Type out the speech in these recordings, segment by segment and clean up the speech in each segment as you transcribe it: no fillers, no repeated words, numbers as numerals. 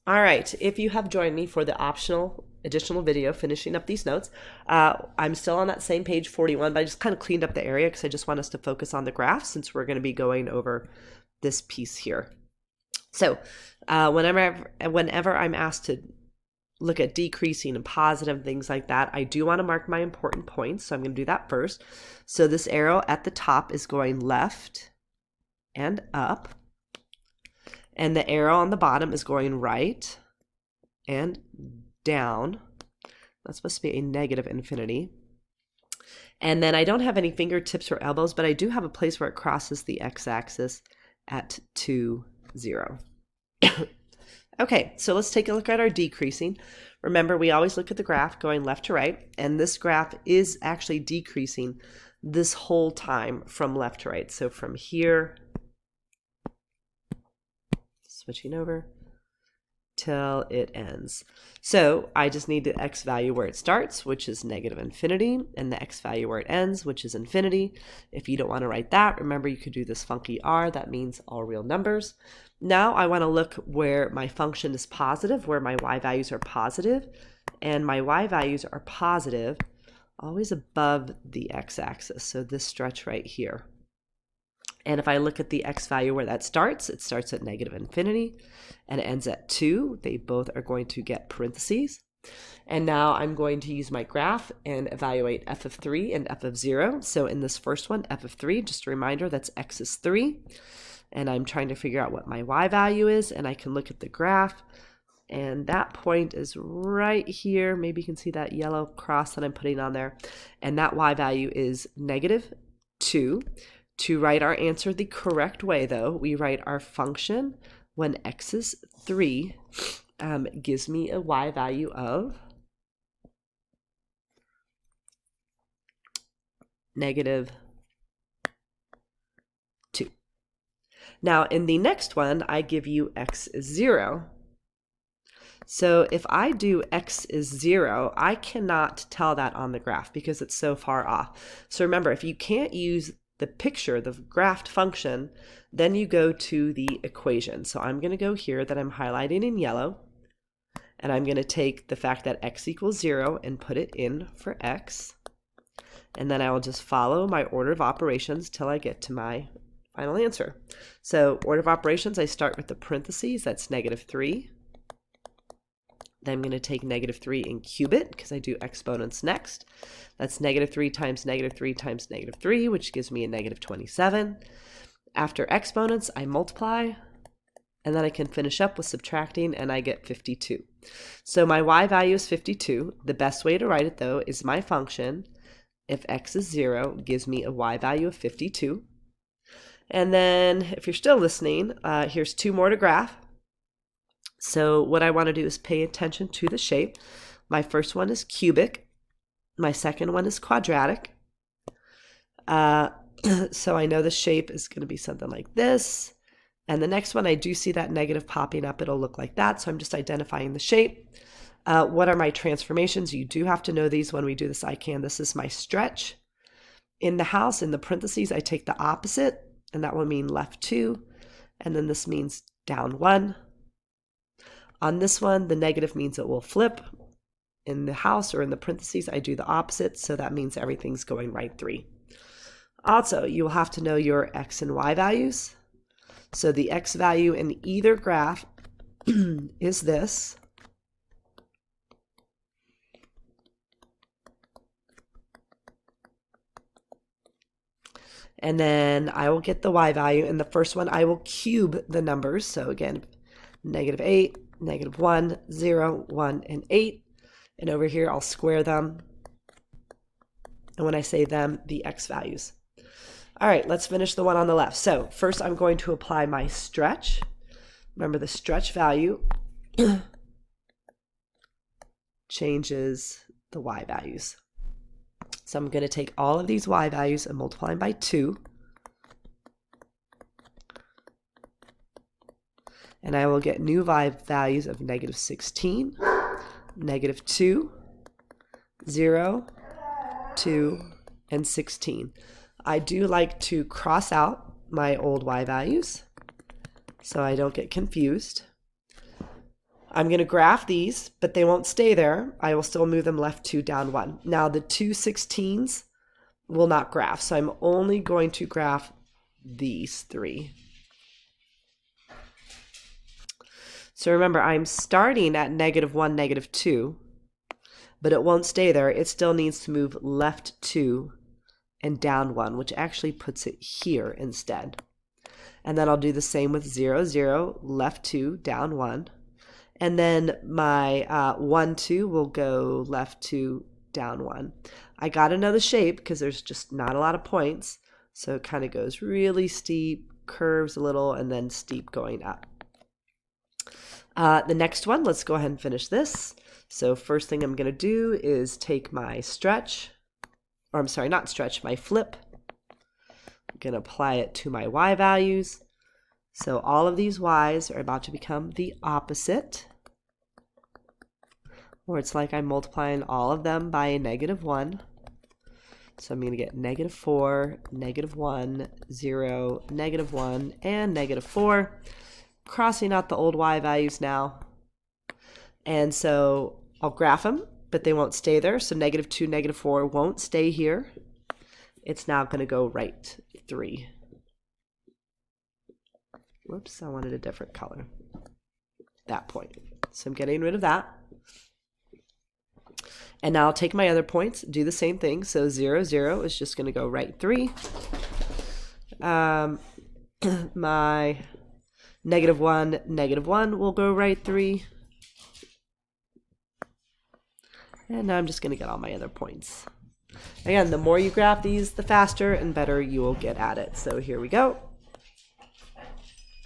All right, if you have joined me for the optional additional video finishing up these notes, I'm still on that same page 41, but I just kind of cleaned up the area because I just want us to focus on the graph since we're going to be going over this piece here. So whenever I'm asked to look at decreasing and positive things like that, I do want to mark my important points. So I'm going to do that first. So this arrow at the top is going left and up. And the arrow on the bottom is going right and down. That's supposed to be a negative infinity. And then I don't have any fingertips or elbows, but I do have a place where it crosses the x-axis at 2, 0. Okay, so let's take a look at our decreasing. Remember, we always look at the graph going left to right, and this graph is actually decreasing this whole time from left to right. So from here, switching over, till it ends. So I just need the x value where it starts, which is negative infinity, and the x value where it ends, which is infinity. If you don't want to write that, remember you could do this funky r, that means all real numbers. Now I want to look where my function is positive, where my y values are positive, and my y values are positive always above the x-axis, so this stretch right here. And if I look at the x value where that starts, it starts at negative infinity and it ends at 2. They both are going to get parentheses. And now I'm going to use my graph and evaluate f of 3 and f of 0. So in this first one, f of 3, just a reminder, that's x is 3. And I'm trying to figure out what my y value is, and I can look at the graph. And that point is right here. Maybe you can see that yellow cross that I'm putting on there. And that y value is negative 2. To write our answer the correct way, though, we write our function when x is 3 gives me a y value of negative 2. Now, in the next one, I give you x is 0. So if I do x is 0, I cannot tell that on the graph because it's so far off. So remember, if you can't use the picture, the graphed function, then you go to the equation. So I'm going to go here that I'm highlighting in yellow, and I'm going to take the fact that x equals 0 and put it in for x. And then I will just follow my order of operations till I get to my final answer. So order of operations, I start with the parentheses, that's negative 3. Then I'm going to take negative 3 and cube it because I do exponents next. That's negative 3 times negative 3 times negative 3, which gives me a negative 27. After exponents, I multiply, and then I can finish up with subtracting, and I get 52. So my y value is 52. The best way to write it, though, is my function, if x is 0, gives me a y value of 52. And then, if you're still listening, here's 2 more to graph. So what I want to do is pay attention to the shape. My first one is cubic. My second one is quadratic. So I know the shape is going to be something like this. And the next one, I do see that negative popping up. It'll look like that. So I'm just identifying the shape. What are my transformations? You do have to know these when we do this ICANN. This is my stretch. In the house, in the parentheses, I take the opposite, and that will mean left 2. And then this means down 1. On this one, the negative means it will flip. In the house or in the parentheses, I do the opposite, so that means everything's going right 3. Also, you will have to know your x and y values. So the x value in either graph is this. And then I will get the y value. In the first one, I will cube the numbers. So again, negative 8, negative 1, 0, 1, and 8. And over here, I'll square them. And when I say them, the x values. All right, let's finish the one on the left. So first, I'm going to apply my stretch. Remember, the stretch value changes the y values. So I'm going to take all of these y values and multiply them by 2. And I will get new y values of negative 16, negative 2, 0, 2, and 16. I do like to cross out my old y values so I don't get confused. I'm going to graph these, but they won't stay there. I will still move them left 2, down 1. Now the 2 16s will not graph, so I'm only going to graph these 3. So remember, I'm starting at -1, -2, but it won't stay there. It still needs to move left 2 and down 1, which actually puts it here instead. And then I'll do the same with 0, 0, left 2, down 1. And then my 1, 2 will go left 2, down 1. I got to know the shape because there's just not a lot of points. So it kind of goes really steep, curves a little, and then steep going up. The next one, let's go ahead and finish this. So first thing I'm going to do is take my stretch, or I'm sorry, not stretch, my flip. I'm going to apply it to my y values. So all of these y's are about to become the opposite, or it's like I'm multiplying all of them by a -1. So I'm going to get -4, -1, 0, -1, and -4. Crossing out the old y values now. And so I'll graph them, but they won't stay there. So -2, -4 won't stay here. It's now going to go right 3. Whoops, I wanted a different color. That point. So I'm getting rid of that. And now I'll take my other points, do the same thing. So 0, 0 is just going to go right 3. My -1, -1 will go right 3. And now I'm just going to get all my other points. Again, the more you graph these, the faster and better you will get at it. So here we go.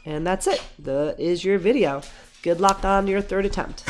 And that's it. That is your video. Good luck on your 3rd attempt.